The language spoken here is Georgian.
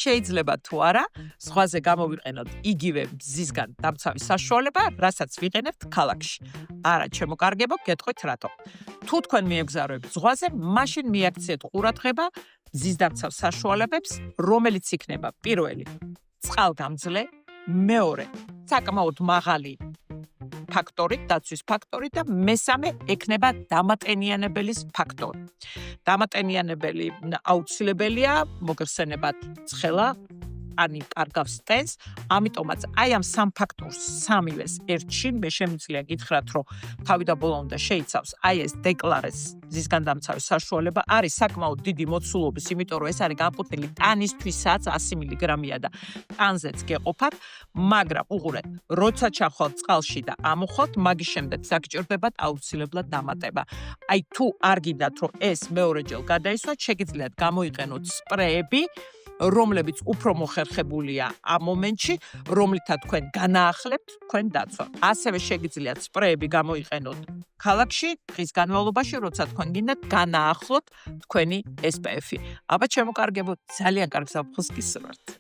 შეიძლება თუ არა, ზღვაზე გამოვიყენოთ იგივე მზისგან დამცავი საშუალება, რასაც ვიყენებთ ქალაქში. არა, ჩემო კარგებო, გეტყვით რატო. თუ თქვენ მიეგზავრებთ ზღვაზე, მაშინ მიაქციეთ ყურადღება მზის დამცავ საშუალებებს, რომელიც იქნება პირველი წყალგამძლე, მეორე საკმაოდ მაღალი ფაქტორი, დაცვის ფაქტორი და მესამე ექნება დამატენიანებელის ფაქტორი. დამატენიანებელი აუცილებელია მოგხსენებათ ცხელა, ani კარგავს ტენს, ამიტომაც აი ამ სამ ფაქტორს სამივეს ერთში მე შემიძლია გითხრათ, რომ თავი და ბოლო უნდა შეიცავს აი ეს დეკლარეს მზისგან დამცავი საშუალება არის საკმაოდ დიდი მოცულობის, იმიტომ რომ ეს არის განკუთვნილი ტანისთვისაც 100 მგ-ია და ტანზეც გეყოფათ, მაგრამ უყურეთ, როცა ჩახვალთ წყალში და ამოხვალთ, მაგის შემდეგ საგჭირდებათ აუცილებლად დამატება. აი თუ არ გინდათ რომ ეს მეორეჯერ გადაისვათ, შეგიძლიათ გამოიყენოთ სპრეები, რომლებიც უფრო მოხერხებულია ამ მომენტში, რომლითაც თქვენ განაახლებთ თქვენ დაცვა. ასევე შეგიძლიათ სპრეები გამოიყენოთ ქალაქში, დღის განმავლობაში, როცა თქვენ გინდათ განაახლოთ თქვენი SPF-ი. აბა ჩემო კარგებო, ძალიან კარგ საფრთხეს გისურვებთ.